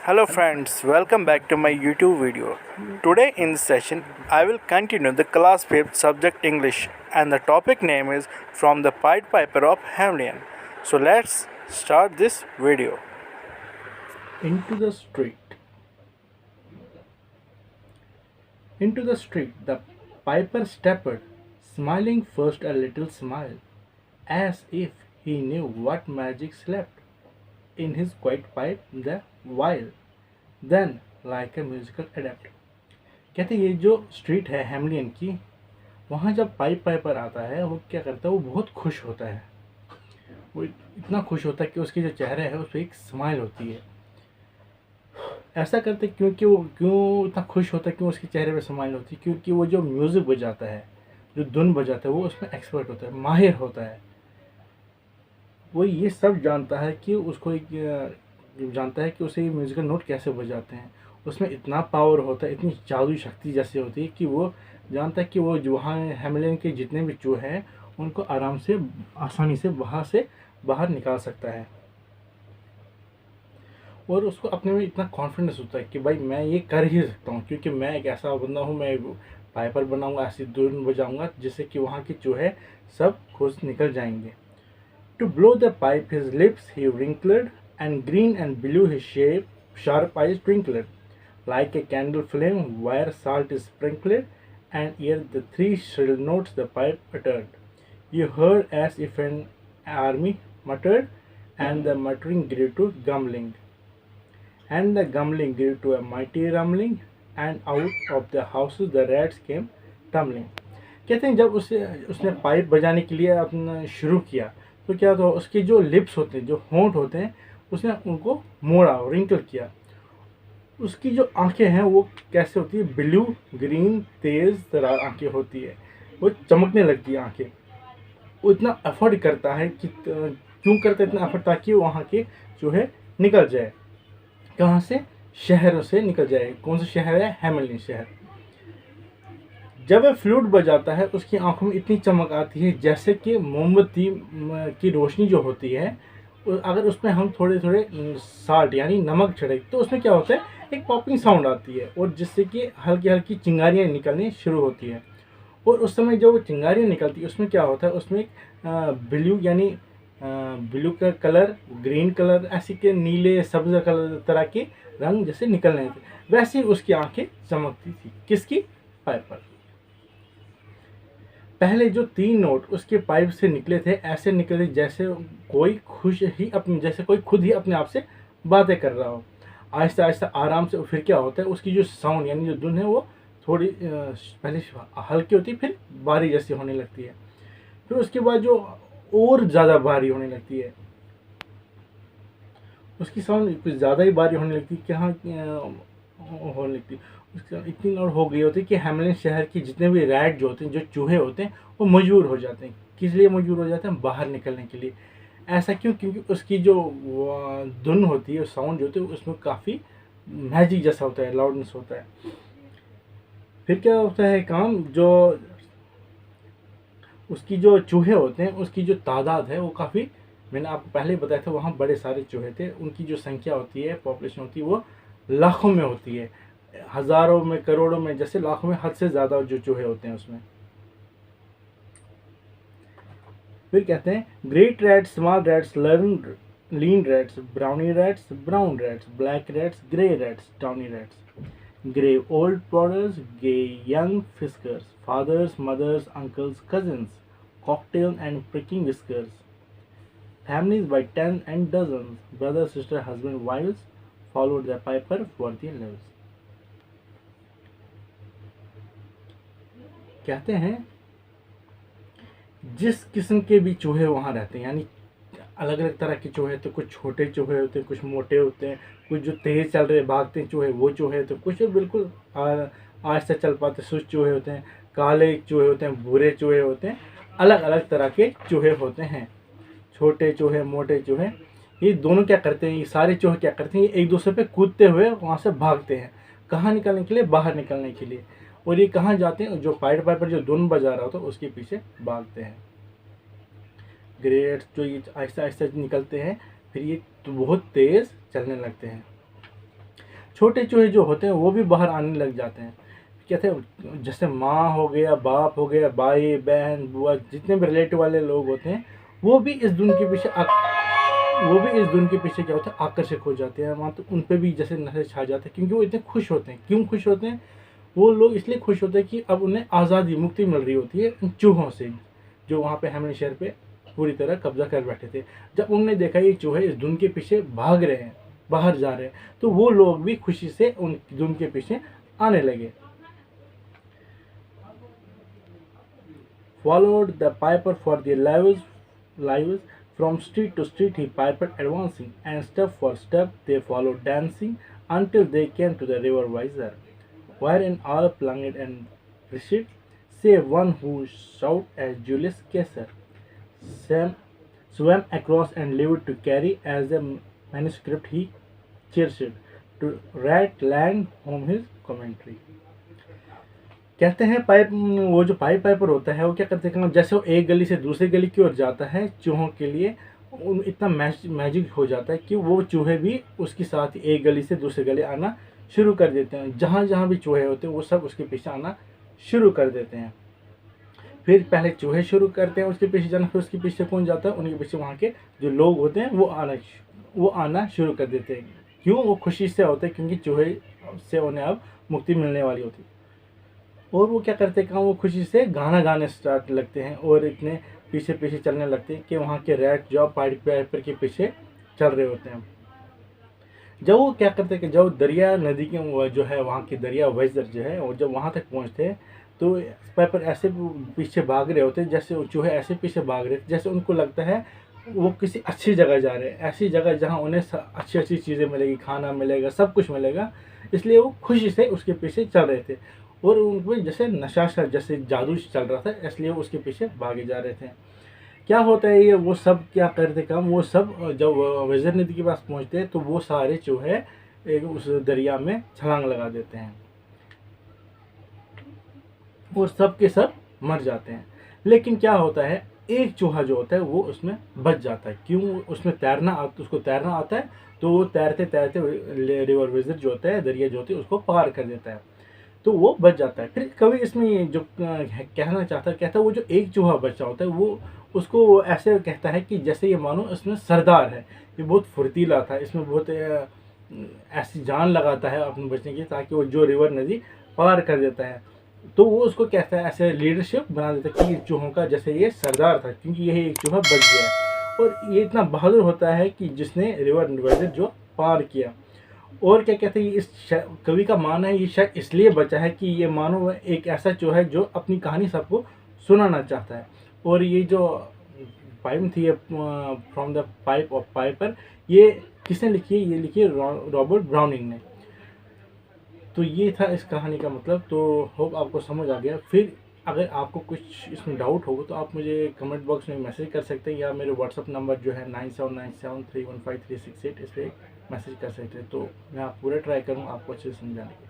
Hello friends, welcome back to my YouTube video. Today in this session, I will continue the class 5th subject English and the topic name is From the Pied Piper of Hamelin. So let's start this video. Into the street. Into the street the piper stepped, smiling first a little smile, as if he knew what magic slept in his quiet pipe the while. Then, like a musical adept. कहते ये जो street है हेमलियन की, वहाँ जब Piper आता है वो क्या करता है, वो बहुत खुश होता है। वो इतना खुश होता है कि उसके जो चेहरे है उस पर एक स्माइल होती है। ऐसा करते क्योंकि वो क्यों इतना खुश होता है, क्यों उसके चेहरे पे स्माइल होती है, क्योंकि वो जो म्यूज़िक बजाता है, जो धुन बजाता है, वो उसमें एक्सपर्ट होता है, माहिर होता है। वो ये सब जानता है कि उसको जानता है कि उसे ये म्यूज़िकल नोट कैसे बजाते हैं। उसमें इतना पावर होता है, इतनी जादुई शक्ति जैसे होती है कि वो जानता है कि वो जो वहाँ हेमलिन के जितने भी चूहे हैं उनको आराम से, आसानी से वहाँ से बाहर निकाल सकता है। और उसको अपने में इतना कॉन्फिडेंस होता है कि भाई मैं ये कर ही सकता हूँ, क्योंकि मैं एक ऐसा बंदा हूँ, मैं पाइपर बनाऊँगा, ऐसी धुन बजाऊँगा जिससे कि वहाँ के चूहे सब खुश निकल जाएंगे। To blow the pipe his lips he wrinkled, and green and blue his shape, sharp eyes twinkled. Like a candle flame where salt is sprinkled, and ere the three shrill notes the pipe uttered, you heard as if an army muttered, and the muttering grew to grumbling. And the grumbling grew to a mighty rumbling, and out of the houses the rats came tumbling. कहते हैं जब उसने pipe बजाने के लिए अपना शुरू किया तो क्या तो उसके जो लिप्स होते हैं, जो होंठ होते हैं, उसने उनको मोड़ा, रिंकल किया। उसकी जो आंखें हैं वो कैसे होती है, ब्लू ग्रीन तेज तरह आंखें होती है, वो चमकने लगती है आंखें। वो इतना एफर्ट करता है कि क्यों करता है इतना एफर्ट, ताकि वहाँ के जो है निकल जाए। कहाँ से? शहरों से निकल जाए। कौन सा शहर है? हेमलिन शहर। जब वह फ्लूट बजाता है उसकी आंखों में इतनी चमक आती है जैसे कि मोमबत्ती की रोशनी जो होती है, अगर उसमें हम थोड़े थोड़े साल्ट यानी नमक छिड़क तो उसमें क्या होता है, एक पॉपिंग साउंड आती है, और जिससे कि हल्की हल्की चिंगारियाँ निकलनी शुरू होती है। और उस समय जो वो चिंगारियाँ निकलती है उसमें क्या होता है, उसमें एक ब्लू यानी ब्लू का कलर, ग्रीन कलर, ऐसे के नीले सब्ज कलर तरह के रंग जैसे निकलने थे, वैसे ही उसकी आंखें चमकती थी। किसकी? पाइपर। पहले जो 3 नोट उसके पाइप से निकले थे ऐसे निकले जैसे कोई जैसे कोई खुद ही अपने आप से बातें कर रहा हो। आहिस्ता आहिस्ता आराम से फिर क्या होता है, उसकी जो साउंड यानी जो धुन है वो थोड़ी पहले हल्की होती है, फिर भारी जैसी होने लगती है, फिर उसके बाद जो और ज़्यादा भारी होने लगती है, उसकी साउंड कुछ ज़्यादा ही भारी होने लगती है। क्या होने लगती है, उसका इतनी और हो गई होती है कि हेमलिन शहर के जितने भी रैट जो होते हैं, जो चूहे होते हैं, वो मजबूर हो जाते हैं। किस लिए मजबूर हो जाते हैं? बाहर निकलने के लिए। ऐसा क्यों? क्योंकि उसकी जो धुन होती है, साउंड जो होती है, उसमें काफ़ी मैजिक जैसा होता है, लाउडनेस होता है। फिर क्या होता है काम, जो उसकी जो चूहे होते हैं उसकी जो तादाद है वो काफ़ी, मैंने आपको पहले ही बताया था, वहाँ बड़े सारे चूहे थे। उनकी जो संख्या होती है, पॉपुलेशन होती है, वो लाखों में होती है, हज़ारों में, करोड़ों में, जैसे लाखों में, हद से ज़्यादा जो चूहे होते हैं उसमें। फिर कहते हैं great rats, small rats, learn lean rats, brawny rats, brown rats, black rats, grey rats, tawny rats, grey old plodders, gay young fiskers, fathers, mothers, uncles, cousins, cocktail and pricking whiskers, families by tens and dozens, brother, sister, husband, wives, followed the piper for their lives. कहते हैं जिस किस्म के भी चूहे वहाँ रहते हैं, यानी अलग अलग तरह के चूहे, तो कुछ छोटे चूहे होते हैं, कुछ मोटे होते हैं, कुछ जो तेज़ चल रहे भागते हैं चूहे वो चूहे, तो कुछ बिल्कुल आहिस्ता चल पाते सुस्त चूहे होते हैं, काले चूहे होते हैं, भूरे चूहे होते हैं, अलग अलग तरह के चूहे होते हैं। छोटे चूहे, मोटे चूहे, ये दोनों क्या करते हैं, ये सारे चूहे क्या करते हैं, ये एक दूसरे पे कूदते हुए वहाँ से भागते हैं। कहाँ निकलने के लिए? बाहर निकलने के लिए। और ये कहाँ जाते हैं? जो पाइड पाइपर जो धुन बजा रहा होता है उसके पीछे भागते हैं। ग्रेड्स जो ये आहिस्ता आहिस्ता निकलते हैं, फिर ये तो बहुत तेज़ चलने लगते हैं। छोटे चूहे जो होते हैं वो भी बाहर आने लग जाते हैं। कहते हैं जैसे माँ हो गया, बाप हो गया, भाई बहन बुआ, जितने भी रिलेटिव वाले लोग होते हैं वो भी इस धुन के पीछे क्या होता है, आकर्षित हो जाते हैं। वहाँ तो उन पे भी जैसे नशे छा जाते हैं, क्योंकि वो इतने खुश होते हैं। क्यों खुश होते हैं वो लोग? इसलिए खुश होते हैं कि अब उन्हें आज़ादी, मुक्ति मिल रही होती है इन चूहों से, जो वहाँ पे हेमली शहर पे पूरी तरह कब्जा कर बैठे थे। जब उन्होंने देखा ये चूहे इस धुन के पीछे भाग रहे हैं, बाहर जा रहे हैं, तो वो लोग भी खुशी से उन धुन के पीछे आने लगे। Followed the piper for the lives from street to street he pipered advancing, and step for step they followed dancing, until they came to the river Weiser, wherein all plunged and perished, save one who shouted as Julius Caesar swam across and lived to carry as a manuscript he cherished, to write land home his commentary. कहते हैं वो जो pipe Piper होता है वो क्या करते हैं, जैसे वो एक गली से दूसरी गली की ओर जाता है चूहों के लिए, इतना मैजिक हो जाता है कि वो चूहे भी उसके साथ एक गली से दूसरी गली आना शुरू कर देते हैं। जहाँ जहाँ भी चूहे होते हैं वो सब उसके पीछे आना शुरू कर देते हैं। फिर पहले चूहे शुरू करते हैं उसके पीछे जाना, फिर उसके पीछे कौन जाता है, उनके पीछे वहाँ के जो लोग होते हैं वो आना शुरू कर देते हैं। क्यों? वो खुशी से होते हैं, क्योंकि चूहे से उन्हें अब मुक्ति मिलने वाली होती है। और वो क्या करते हैं, वो खुशी से गाना गाने स्टार्ट लगते हैं और इतने पीछे पीछे चलने लगते हैं कि वहाँ के रैट जो पाइप पाइपर के पीछे चल रहे होते हैं। जब वो क्या करते हैं कि जब दरिया नदी के जो है वहाँ की दरिया वैजर जो है, और जब वहाँ तक पहुँचते हैं तो पाइपर ऐसे पीछे भाग रहे होते हैं, जैसे चूहे ऐसे पीछे भाग रहे थे जैसे उनको लगता है वो किसी अच्छी जगह जा रहे हैं, ऐसी जगह जहाँ उन्हें अच्छी अच्छी चीज़ें मिलेगी, खाना मिलेगा, सब कुछ मिलेगा। इसलिए वो खुशी से उसके पीछे चल रहे थे और उनको जैसे नशा सा, जैसे जादू चल रहा था, इसलिए उसके पीछे भागे जा रहे थे। क्या होता है ये, वो सब क्या करते काम, वो सब जब वैजर नदी के पास पहुंचते हैं तो वो सारे चूहे उस दरिया में छलांग लगा देते हैं और सब के सब मर जाते हैं। लेकिन क्या होता है, एक चूहा जो होता है वो उसमें बच जाता है। क्यों? उसको तैरना आता है, तो वो तैरते तैरते रिवर वैजर जो होता है, दरिया जो होती है, उसको पार कर देता है, तो वो बच जाता है। फिर कभी इसमें जो कहता है वो जो एक चूहा बचा होता है वो उसको ऐसे कहता है कि जैसे ये मानो इसमें सरदार है, ये बहुत फुर्तीला था, इसमें बहुत ऐसी जान लगाता है अपने बचने की, ताकि वो जो रिवर नदी पार कर देता है। तो वो उसको कहता है, ऐसे लीडरशिप बना देता है कि चूहों का, जैसे ये सरदार था, क्योंकि यही एक चूहा बच गया। और ये इतना बहादुर होता है कि जिसने रिवर वैजर जो पार किया। और क्या कहते हैं, इस कवि का मानना है ये शायद इसलिए बचा है कि ये मानो एक ऐसा चूहा है जो अपनी कहानी सबको सुनाना चाहता है। और ये जो पाइम थी, from the pipe of Piper, ये किसने लिखी है? ये लिखी है रॉबर्ट ब्राउनिंग ने। तो ये था इस कहानी का मतलब। तो होप आपको समझ आ गया। फिर अगर आपको कुछ इसमें डाउट होगा तो आप मुझे कमेंट बॉक्स में मैसेज कर सकते हैं, या मेरे व्हाट्सअप नंबर जो है 9797315368, इस पर मैसेज कर सकते हैं। तो मैं आप पूरा ट्राई करूँ आपको अच्छे से समझाने की।